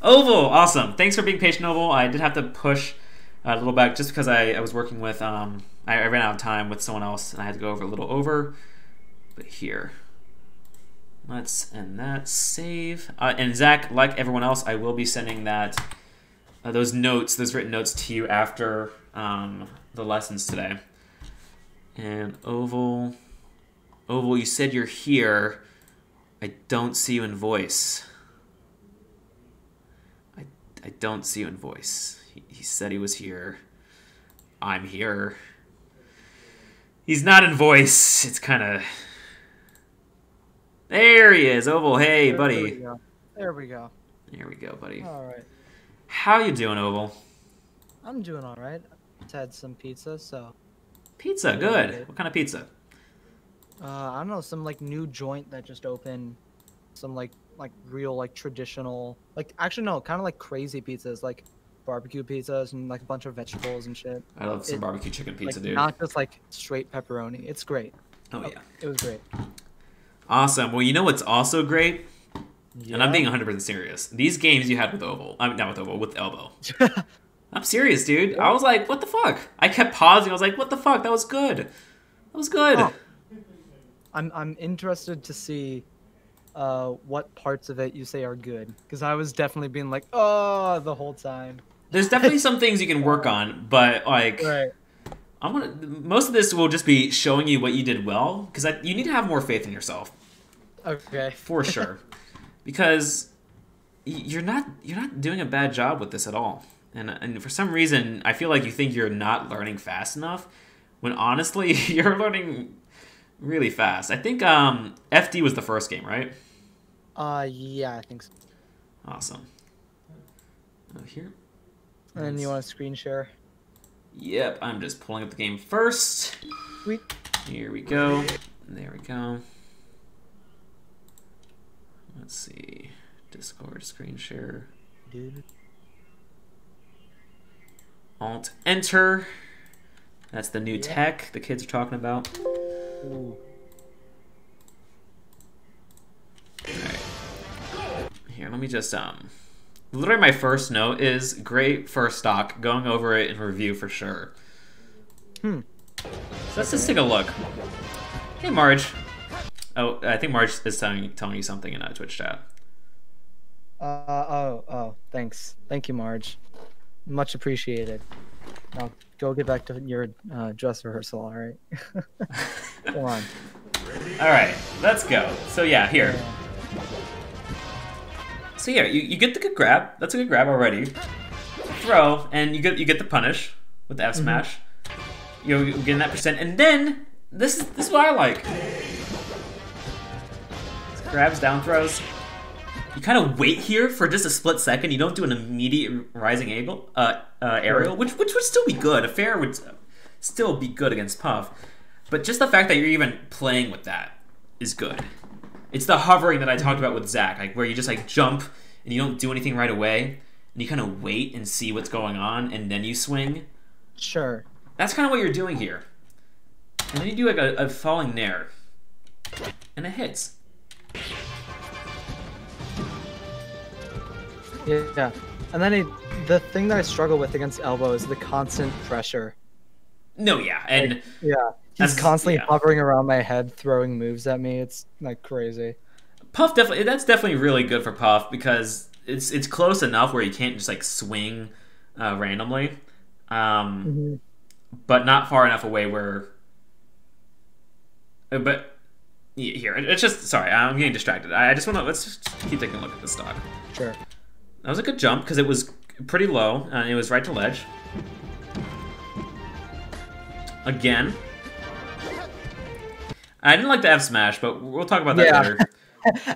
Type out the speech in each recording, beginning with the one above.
Oval, awesome. Thanks for being patient, Oval. I did have to push a little back just because I was working with, I ran out of time with someone else and I had to go over a little over. But here, let's end that, save. And Zach, like everyone else, I will be sending that, those notes, those written notes to you after the lessons today. And Oval, you said you're here. I don't see you in voice. I don't see you in voice. He said he was here. I'm here. He's not in voice. It's kind of... There he is, Oval. Hey, buddy. There we go. There we go. There we go, buddy. All right. How you doing, Oval? I'm doing all right. Just had some pizza, so... Pizza, good. What kind of pizza? I don't know, some like new joint that just opened. Some like real like traditional, like actually no, kind of like crazy pizzas, like barbecue pizzas and like a bunch of vegetables and shit. I love some barbecue chicken pizza, like, dude. Not just like straight pepperoni. It's great. Oh yeah. It was great. Awesome. Well, you know what's also great? Yeah. And I'm being 100% serious. These games you had with Oval, I mean not with Oval, with Elbow. I'm serious, dude. I was like, what the fuck? I kept pausing. I was like, what the fuck? That was good. That was good. Oh. I'm interested to see what parts of it you say are good, because I was definitely being like, oh, the whole time. There's definitely some things you can work on, but like, Right. most of this will just be showing you what you did well, because you need to have more faith in yourself. Okay. For sure, because you're not doing a bad job with this at all, and for some reason I feel like you think you're not learning fast enough, when honestly you're learning really fast. I think FD was the first game, right? Yeah, I think so. Awesome. Here. And then you want to screen share? Yep, I'm just pulling up the game first. Sweet. Here we go. There we go. Let's see. Discord screen share. Dude. Alt enter. That's the new tech the kids are talking about. Ooh. Alright. Here, let me just literally my first note is great first stock. Going over it in review for sure. So let's just take a look. Hey Marge. Oh, I think Marge is telling you something in a Twitch chat. Oh, thanks. Thank you, Marge. Much appreciated. Now go get back to your dress rehearsal, alright? Come on. Alright, let's go. So yeah, here. So yeah, you get the good grab. That's a good grab already. Throw, and you get the punish with the F smash. You're getting that percent, and then this is what I like. Grabs, down throws. You kind of wait here for just a split second. You don't do an immediate rising aerial, which would still be good. A fair would still be good against Puff. But just the fact that you're even playing with that is good. It's the hovering that I talked about with Zach, like where you just like jump and you don't do anything right away, and you kind of wait and see what's going on, and then you swing. Sure. That's kind of what you're doing here. And then you do like a falling nair, and it hits. Yeah. And then the thing that I struggle with against Elbow is the constant pressure. No, yeah, and like, yeah, he's constantly hovering around my head, throwing moves at me. It's like crazy. Puff that's definitely really good for Puff because it's close enough where you can't just like swing randomly, but not far enough away where. But here, it's just sorry, I'm getting distracted. I just want to let's just keep taking a look at this stock. Sure. That was a good jump because it was pretty low and it was right to ledge. Again. I didn't like the F smash, but we'll talk about that later.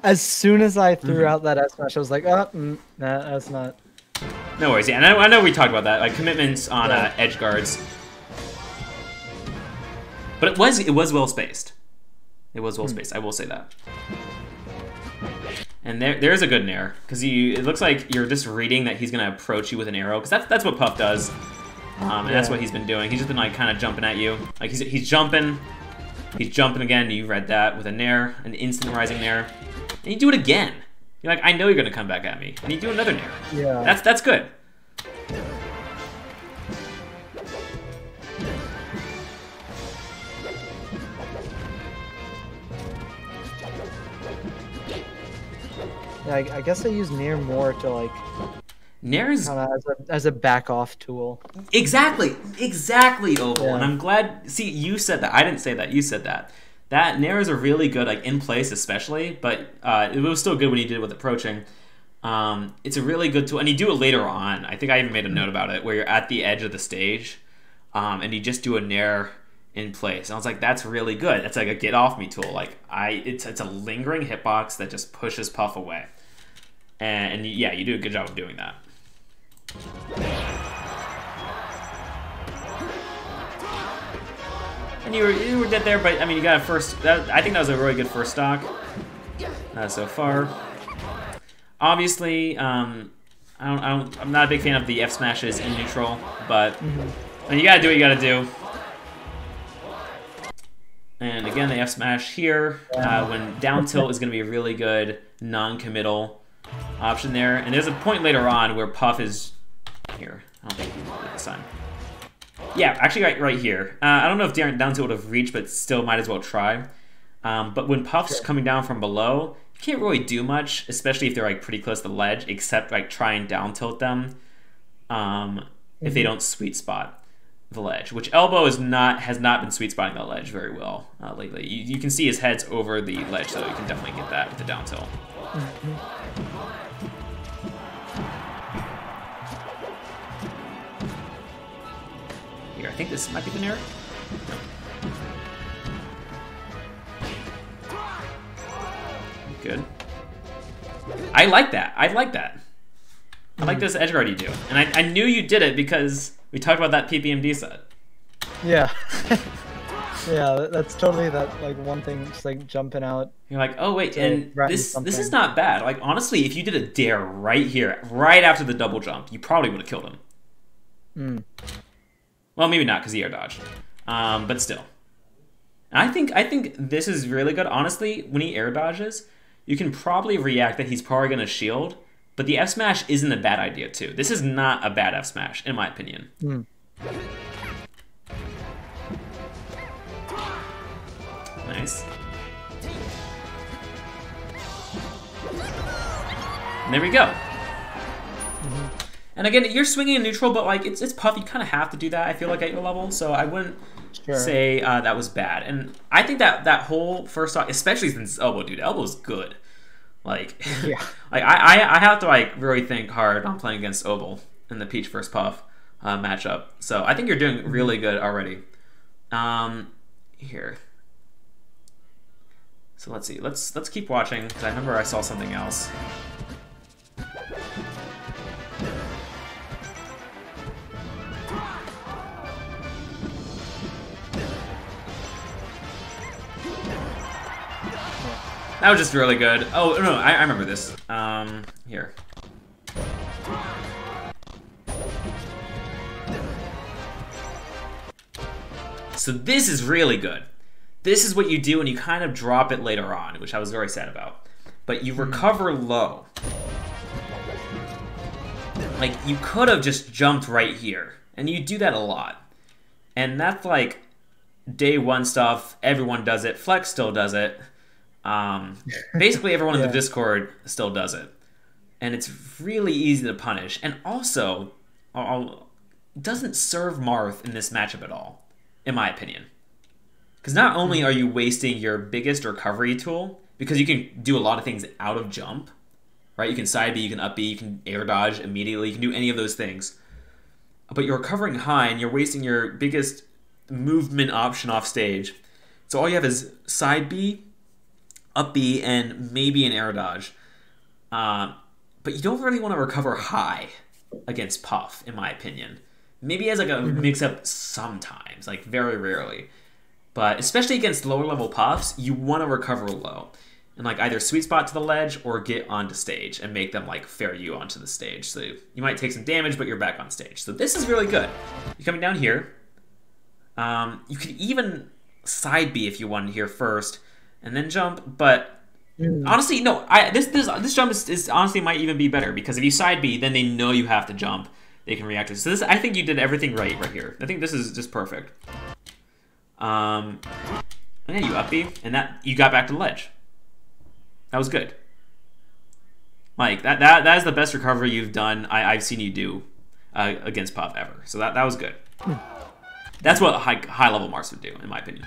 As soon as I threw out that F smash, I was like, oh, nah, that's not. No worries. Yeah, and I know we talked about that, like commitments on edge guards. But it was well spaced. It was well spaced. I will say that. And there's a good nair because it looks like you're just reading that he's gonna approach you with an arrow because that's what Puff does. And that's what he's been doing. He's just been like kind of jumping at you. Like he's jumping again. You read that with a nair, an instant rising nair, and you do it again. You're like, I know you're gonna come back at me, and you do another nair. Yeah. That's good. Yeah, I guess I use nair more to like Nair is as a back off tool. exactly Oval, Yeah. and I'm glad. See, you said that. I didn't say that. You said that. That nairs are really good, like in place especially, but it was still good when you did it with approaching. It's a really good tool, and you do it later on. I think I even made a note about it, where you're at the edge of the stage, and you just do a nair in place. And I was like, that's really good. It's like a get off me tool. Like it's a lingering hitbox that just pushes Puff away, and yeah, you do a good job of doing that. And you were dead there, but I mean, you got a first. I think that was a really good first stock so far. Obviously, I'm not a big fan of the F smashes in neutral, but I mean, you gotta do what you gotta do. And again, the F smash here when down tilt is gonna be a really good non-committal option there. And there's a point later on where Puff is here. I don't think he did it this time. Yeah, actually right here. I don't know if down tilt would have reached, but still might as well try. But when Puff's coming down from below, you can't really do much, especially if they're like pretty close to the ledge, except like try and down tilt them if they don't sweet spot the ledge. Which Elbow has not been sweet spotting the ledge very well lately. You can see his head's over the ledge, so you can definitely get that with the down tilt. Here, I think this might be the nair. Good. I like that. I like this edge guard you do. And I knew you did it because we talked about that PPMD set. Yeah. Yeah, that's totally that like one thing, just like jumping out. You're like, oh wait, and this is not bad. Like honestly, if you did a dare right here, right after the double jump, you probably would have killed him. Well, maybe not because he air dodged, but still. I think this is really good. Honestly, when he air dodges, you can probably react that he's probably going to shield, but the F smash isn't a bad idea too. This is not a bad F smash, in my opinion. Nice. And there we go. And again, you're swinging in neutral, but like it's Puff. You kind of have to do that, I feel like, at your level. So I wouldn't say that was bad. And I think that whole first stock, especially since Elbow, dude, Elbow's good. Like, Yeah. like I have to like really think hard on playing against Oval in the Peach vs Puff matchup. So I think you're doing really good already. Here. So let's see. Let's keep watching because I remember I saw something else. That was just really good. Oh, no, I remember this. Here. So this is really good. This is what you do and you kind of drop it later on, which I was very sad about. But you recover low. Like, you could have just jumped right here. And you do that a lot. And that's like day one stuff. Everyone does it. Flex still does it. Basically everyone in the Discord still does it. And it's really easy to punish. And also, doesn't serve Marth in this matchup at all, in my opinion. Because not only are you wasting your biggest recovery tool, because you can do a lot of things out of jump, right? You can side B, you can up B, you can air dodge immediately, you can do any of those things. But you're recovering high and you're wasting your biggest movement option off stage. So all you have is side B, up B, and maybe an air dodge. But you don't really want to recover high against Puff, in my opinion. Maybe as like a mix-up sometimes, like very rarely. But especially against lower level Puffs, you want to recover low. And like either sweet spot to the ledge or get onto stage and make them like fair you onto the stage. So you might take some damage, but you're back on stage. So this is really good. You're coming down here. You could even side B if you wanted here first and then jump, but Honestly, no. This jump is honestly might even be better because if you side B, then they know you have to jump. They can react to it. So this, I think you did everything right here. I think this is just perfect. And then you up B, and that you got back to the ledge. That was good. Like that is the best recovery you've done. I've seen you do against Puff ever. So that was good. That's what high level Marths would do, in my opinion.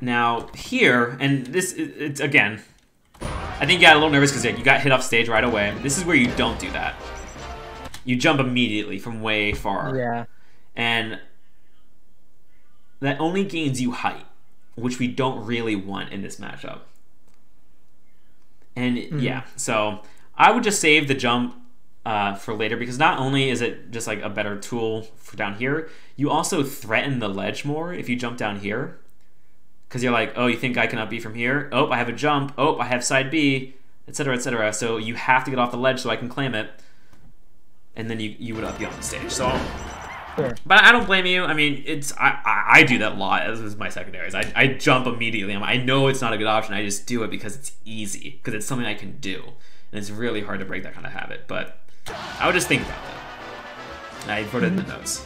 Now here, and it's again, I think you got a little nervous because you got hit off stage right away. This is where you don't do that. You jump immediately from way far. Yeah. And that only gains you height, which we don't really want in this matchup. And yeah, so I would just save the jump for later because not only is it just like a better tool for down here, you also threaten the ledge more if you jump down here. Because you're like, oh, you think I can up B from here? Oh, I have a jump. Oh, I have side B, etc., etc. So you have to get off the ledge so I can claim it. And then you would up B on the stage. So, Sure. But I don't blame you. I mean, I do that a lot as my secondaries. I jump immediately. I know it's not a good option. I just do it because it's easy. Because it's something I can do. And it's really hard to break that kind of habit. But I would just think about that. I put it in the notes.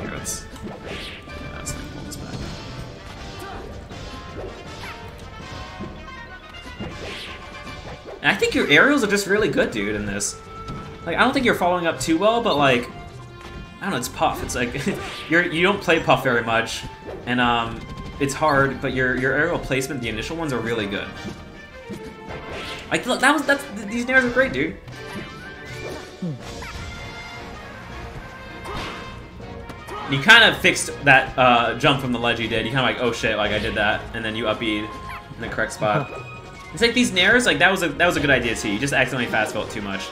Here, let's pull this back. And I think your aerials are just really good, dude, in this. Like, I don't think you're following up too well, but like, I don't know, it's Puff. It's like you don't play Puff very much, and it's hard. But your aerial placement, the initial ones, are really good. Like, look, these nairs are great, dude. You kind of fixed that jump from the ledge you did. You kind of like, oh shit, like I did that, and then you up-B'd in the correct spot. It's like these nairs, like that was a good idea too. You just accidentally fast felt too much.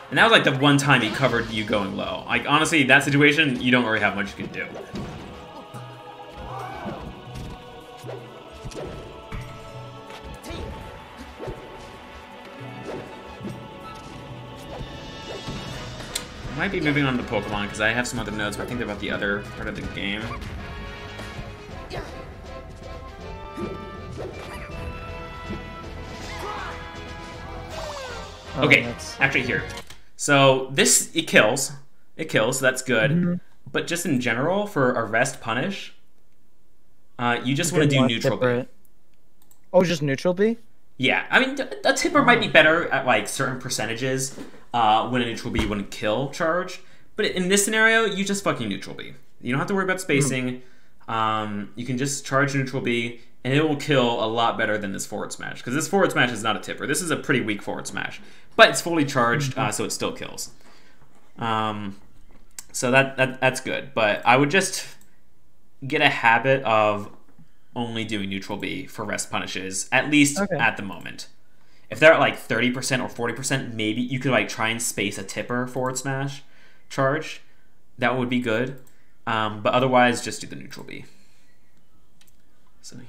And that was like the one time he covered you going low. Like honestly, that situation, you don't really have much you can do. I might be moving on to Pokemon because I have some other notes, but I think they're about the other part of the game. Okay, actually here. So this, it kills, so that's good. But just in general, for arrest punish, you just want to do neutral B. Oh, just neutral B? Yeah, I mean, a tipper might be better at like certain percentages when a neutral B wouldn't kill charge. But in this scenario, you just fucking neutral B. You don't have to worry about spacing. You can just charge neutral B, and it will kill a lot better than this forward smash. Because this forward smash is not a tipper. This is a pretty weak forward smash. But it's fully charged, so it still kills. So that's good. But I would just get a habit of only doing neutral B for rest punishes, at least at the moment. If they're at like 30% or 40%, maybe you could like try and space a tipper forward smash charge. That would be good. But otherwise, just do the neutral B. So here.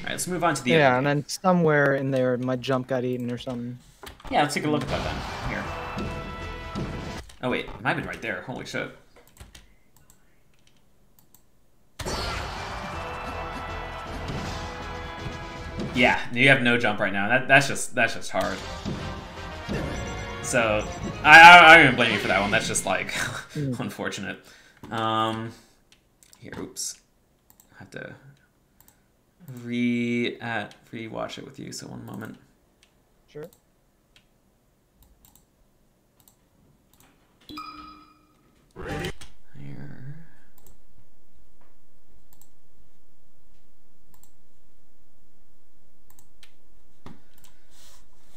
Alright, let's move on to the yeah, and then somewhere in there, my jump got eaten or something. Yeah, let's take a look at that then. Here. Oh wait, it might have been right there. Holy shit. Yeah, you have no jump right now. That's just hard. So I don't even blame you for that one. That's just like unfortunate. Here, oops. I have to re-watch it with you. So one moment. Sure. Here.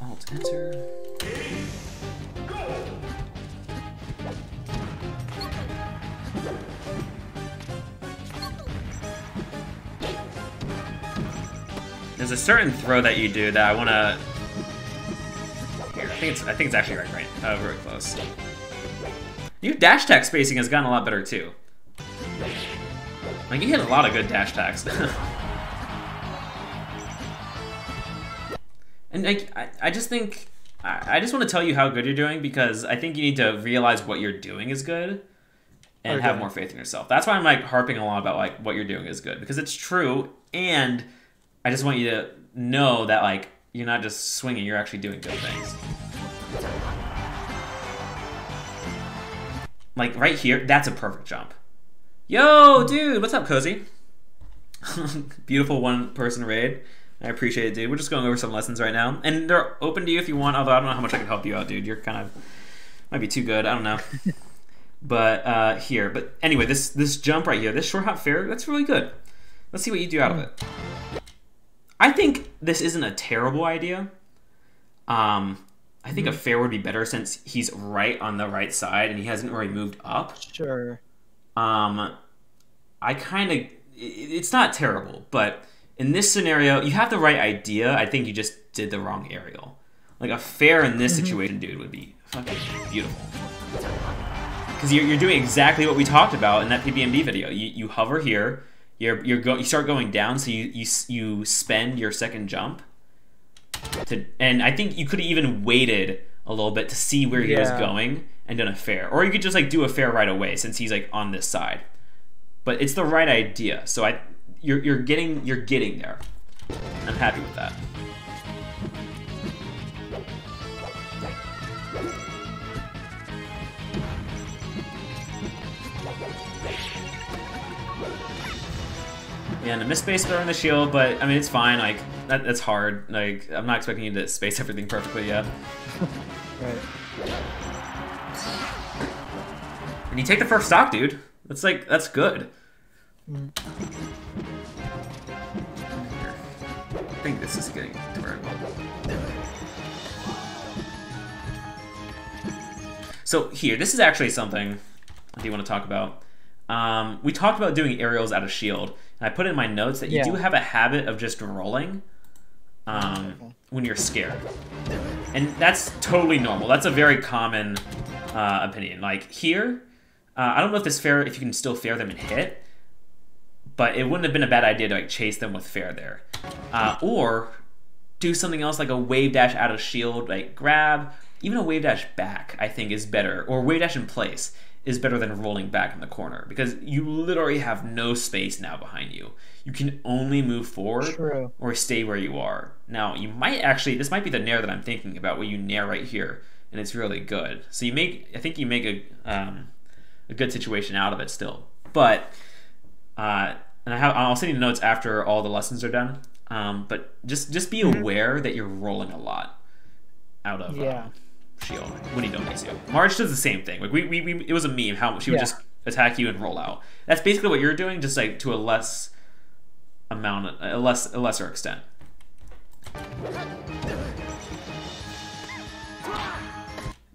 Alt enter. There's a certain throw that you do that I want to. Here, I think it's actually right. Very close. Your dash attack spacing has gotten a lot better too. Like, you hit a lot of good dash attacks. And like, I just think, I just want to tell you how good you're doing, because I think you need to realize what you're doing is good and have more faith in yourself. That's why I'm like harping a lot about like what you're doing is good, because it's true, and I just want you to know that like you're not just swinging, you're actually doing good things. Like right here, that's a perfect jump. Yo, dude, what's up, Cozy? Beautiful one-person raid. I appreciate it, dude. We're just going over some lessons right now, and they're open to you if you want, although I don't know how much I can help you out, dude. You're kind of, might be too good, I don't know. But here, but anyway, this jump right here, this short hop fair, that's really good. Let's see what you do out of it. I think this isn't a terrible idea. I think a fair would be better since he's right on the right side and he hasn't really moved up. Sure. I kind of, it's not terrible, but in this scenario, you have the right idea. I think you just did the wrong aerial. Like a fair in this situation, dude, would be fucking beautiful. Because you're doing exactly what we talked about in that PBMD video. You hover here, you start going down, so you spend your second jump. And I think you could have even waited a little bit to see where he was going and done a fair, or you could just like do a fair right away since he's like on this side. But it's the right idea, so you're getting there. I'm happy with that. Yeah, and the miss space during the shield, but I mean it's fine. Like that's hard. Like I'm not expecting you to space everything perfectly yet. Right. And you take the first stock, dude. That's good. I think this is getting to very well. So here, this is actually something I do want to talk about. We talked about doing aerials out of shield, and I put in my notes that you do have a habit of just rolling when you're scared. And that's totally normal. That's a very common opinion. Like here, I don't know if this fair, if you can still fair them and hit, but it wouldn't have been a bad idea to like chase them with fair there. Or do something else like a wave dash out of shield, like grab, even a wave dash back, I think is better, or wave dash in place is better than rolling back in the corner, because you literally have no space now behind you. You can only move forward or stay where you are. Now, you might actually, this might be the nair that I'm thinking about, where you nair right here, and it's really good. So you make, I think you make a good situation out of it still. But, and I'll send you notes after all the lessons are done. But just be aware that you're rolling a lot out of shield when he donates you. March does the same thing. Like it was a meme how she would just attack you and roll out. That's basically what you're doing, just like to a lesser extent.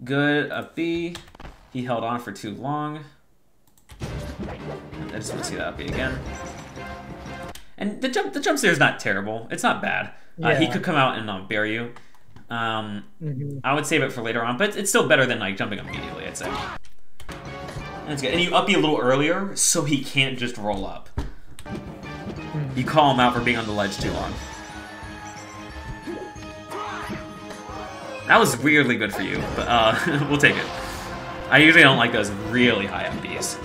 Good, up B. He held on for too long. I just want to see that up B again. And the jump there is not terrible. It's not bad. He could come out and bury you. I would save it for later on, but it's still better than like jumping immediately, I'd say. That's good. And you up B a little earlier, so he can't just roll up. You call him out for being on the ledge too long. That was weirdly good for you, but we'll take it. I usually don't like those really high up Bs.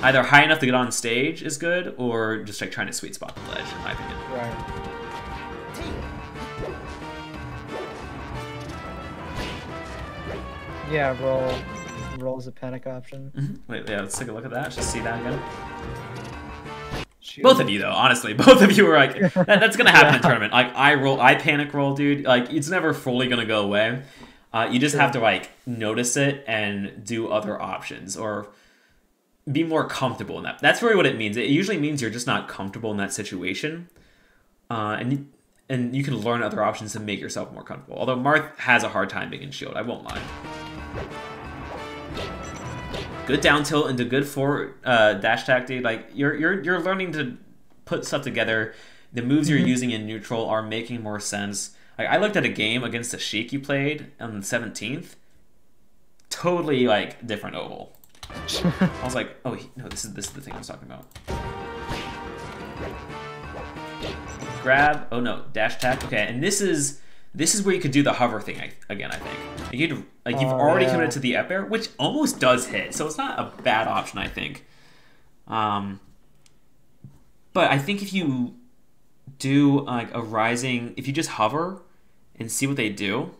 Either high enough to get on stage is good, or just like trying to sweet spot the ledge, in my opinion. Right. Yeah, roll is a panic option. Wait, yeah, let's take a look at that. Just see that again. Shoot. Both of you, though, honestly, both of you are like, that's gonna happen in tournament. Like I panic roll, dude. Like it's never fully gonna go away. You just have to like notice it and do other options, or be more comfortable in that. That's really what it means. It usually means you're just not comfortable in that situation, and you can learn other options to make yourself more comfortable. Although Marth has a hard time being in shield, I won't lie. Good down tilt into good forward dash attack, dude. Like you're learning to put stuff together. The moves you're using in neutral are making more sense. Like I looked at a game against a Sheik you played on the 17th. Totally like different oval. I was like, oh no, this is the thing I was talking about. Grab. Oh no, dash attack. Okay, and this is where you could do the hover thing again. I think you've already committed to the up air, which almost does hit, so it's not a bad option. I think. But I think if you do like a rising, if you just hover and see what they do,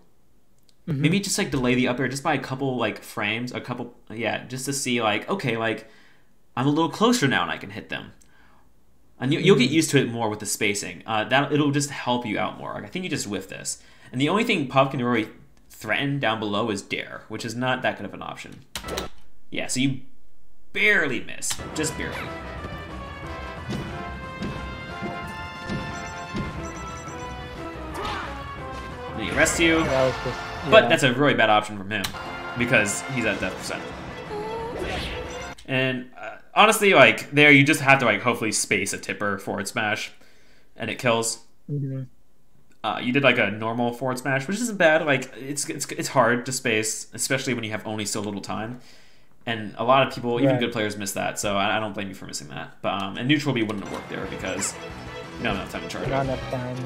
maybe just like delay the up air just by a couple like frames, just to see like, okay, like I'm a little closer now and I can hit them. And you'll get used to it more with the spacing. It'll just help you out more. Like, I think you just whiff this. And the only thing Puff can really threaten down below is Dare, which is not that good of an option. Yeah, so you barely miss. Just barely. Then he arrests you. But that's a really bad option from him because he's at death percent. And honestly, like there, you just have to like hopefully space a tipper forward smash, and it kills. You did like a normal forward smash, which isn't bad. Like it's hard to space, especially when you have only so little time. And a lot of people, even good players, miss that. So I don't blame you for missing that. But and neutral B wouldn't have worked there because you don't have enough time to charge. Not enough time.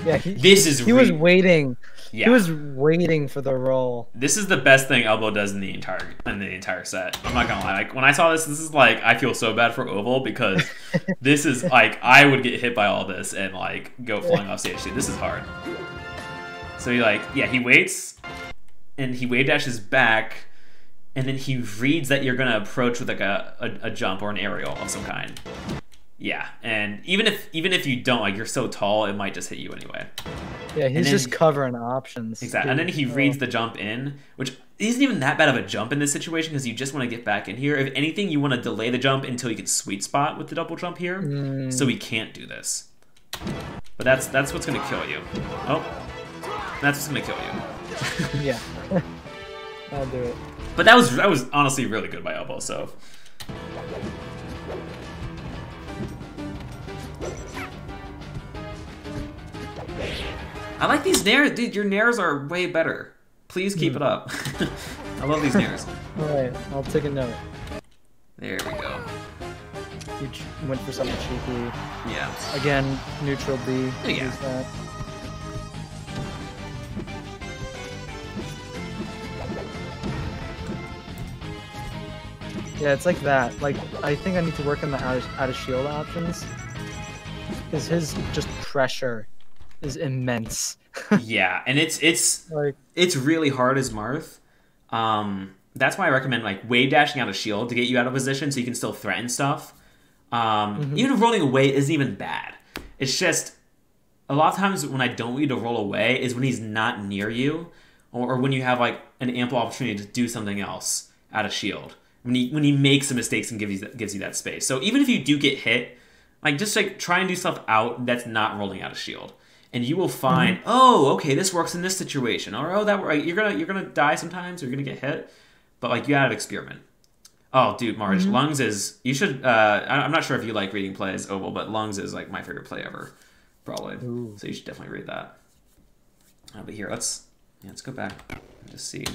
Yeah, he was waiting. Yeah. He was waiting for the roll. This is the best thing Elbow does in the entire set. I'm not gonna lie. Like when I saw this is like I feel so bad for Oval because this is like I would get hit by all this and like go flying off stage. This is hard. So he he waits and he wave dashes back, and then he reads that you're gonna approach with like a jump or an aerial of some kind. Yeah, and even if you don't, like you're so tall, it might just hit you anyway. Yeah, he's just covering options. Exactly, and then he reads the jump in, which isn't even that bad of a jump in this situation because you just want to get back in here. If anything, you want to delay the jump until you can sweet spot with the double jump here, so we can't do this. But that's what's gonna kill you. Oh, that's what's gonna kill you. Yeah, I'll do it. But that was honestly really good by Elbow. So. I like these nairs, dude. Your nairs are way better. Please keep it up. I love these nairs. Alright, I'll take a note. There we go. You went for something cheeky. Yeah. Again, neutral B. Yeah. Use that. Yeah, it's like that. Like, I think I need to work on the out of shield options. Because his just pressure is immense. Yeah, and it's really hard as Marth. That's why I recommend like wave dashing out of shield to get you out of position so you can still threaten stuff. Even if rolling away isn't even bad. It's just a lot of times when I don't want you to roll away is when he's not near you, or when you have like an ample opportunity to do something else out of shield. When he makes some mistakes and gives you that space. So even if you do get hit, like just like try and do stuff out that's not rolling out of shield. And you will find, oh, okay, this works in this situation, or oh, that you're gonna die sometimes, or you're gonna get hit, but like you gotta experiment. Oh, dude, Marge, Lungs is you should. I'm not sure if you like reading plays, Oval, but Lungs is like my favorite play ever, probably. Ooh. So you should definitely read that. But here, let's go back and just see.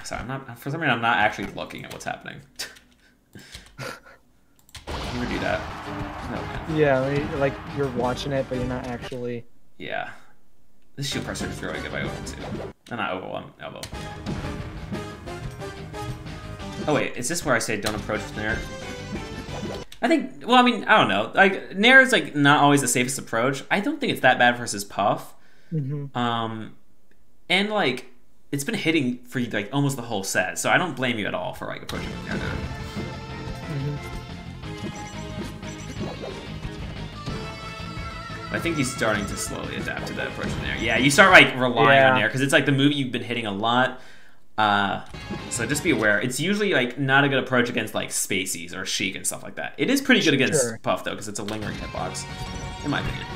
Sorry, for some reason I'm not actually looking at what's happening. You ever do that? No, man. Yeah, like you're watching it, but you're not actually. Yeah. This shield pressure is really good by Oval too. No, not Oval, I'm Elbow. Oh wait, is this where I say don't approach with Nair? I think, well, I mean, I don't know. Like, Nair is like not always the safest approach. I don't think it's that bad versus Puff. And like, it's been hitting for you like almost the whole set, so I don't blame you at all for like approaching with Nair there. I think he's starting to slowly adapt to that approach from there. Yeah, you start like relying on Nair because it's like the move you've been hitting a lot. So just be aware. It's usually like not a good approach against like Spaceys or Sheik and stuff like that. It is pretty good against Puff though because it's a lingering hitbox, in my opinion.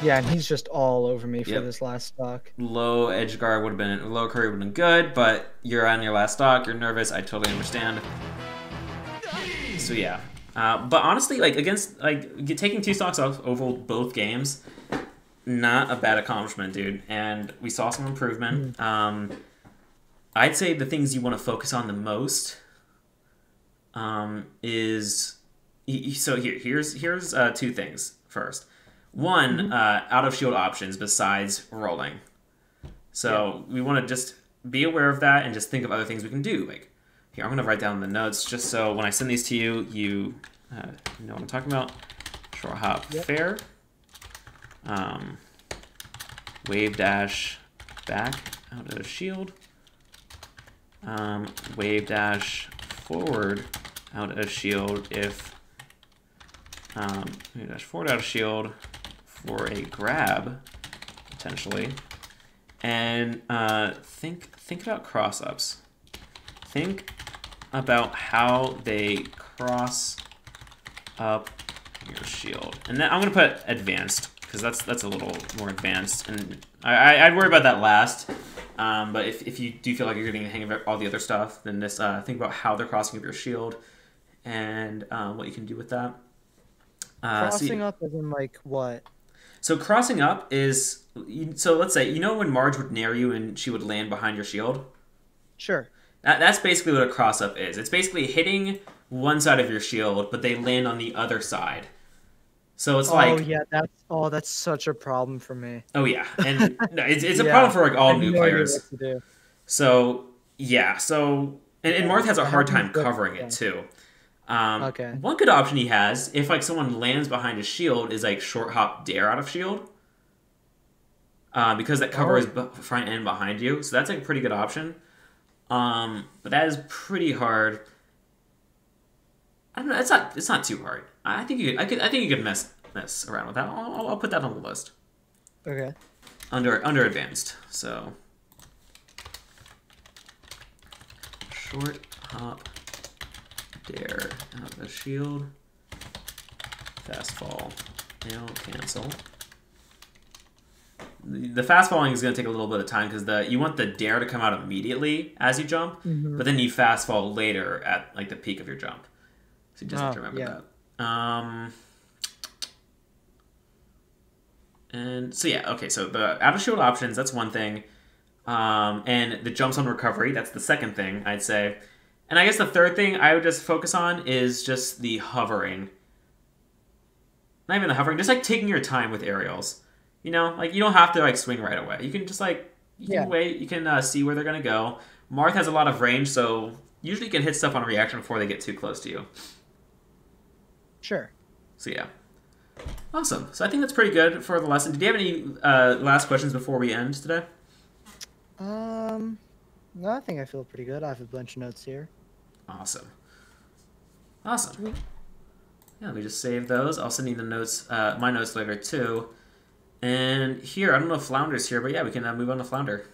Yeah, and he's just all over me for this last stock. Low edge guard would have been, low curry would have been good, but you're on your last stock, you're nervous, I totally understand. So yeah, but honestly, like against taking 2 stocks off over both games, not a bad accomplishment, dude. And we saw some improvement. I'd say the things you want to focus on the most is so here's 2 things. First, one, out of shield options besides rolling. So we want to just be aware of that and just think of other things we can do. Like here, I'm going to write down the notes just so when I send these to you, you know what I'm talking about. Short hop fair. Wave dash back out of shield. Wave dash forward out of shield if wave dash forward out of shield for a grab potentially. And think about cross ups. Think about how they cross up your shield. And then I'm gonna put advanced because that's a little more advanced. And I'd worry about that last. But if you do feel like you're getting the hang of all the other stuff, then just think about how they're crossing up your shield and what you can do with that. Crossing up as in like what? So crossing up is, so let's say, you know when Marge would nair you and she would land behind your shield? Sure. That's basically what a cross up is. It's basically hitting one side of your shield, but they land on the other side. So it's like... Oh, yeah, that's such a problem for me. Oh, yeah. And no, it's a problem for like all new players. So, yeah. So, and Marth has a hard time covering it, too. Okay. One good option he has, if like someone lands behind his shield, is like short hop dare out of shield. Because that covers front and behind you. So that's like a pretty good option. But that is pretty hard. I don't know. It's not too hard. I think you could mess around with that. I'll put that on the list. Okay. Under advanced. So short hop dare out of the shield. Fast fall. Nail cancel. The fast falling is going to take a little bit of time because you want the dare to come out immediately as you jump, but then you fast fall later at like the peak of your jump. So you just have to remember that. And so yeah, okay. So the out of shield options, that's one thing, and the jumps on recovery, that's the second thing I'd say. And I guess the third thing I would just focus on is just the hovering. Not even the hovering, just like taking your time with aerials. You know, like you don't have to like swing right away. You can just like can wait. You can see where they're gonna go. Marth has a lot of range, so usually you can hit stuff on reaction before they get too close to you. Sure. So yeah, awesome. So I think that's pretty good for the lesson. Did you have any last questions before we end today? No, I think I feel pretty good. I have a bunch of notes here. Awesome. Yeah, let me just save those. I'll send you the notes, my notes later too. And here, I don't know if Flounder's here, but yeah, we can move on to Flounder.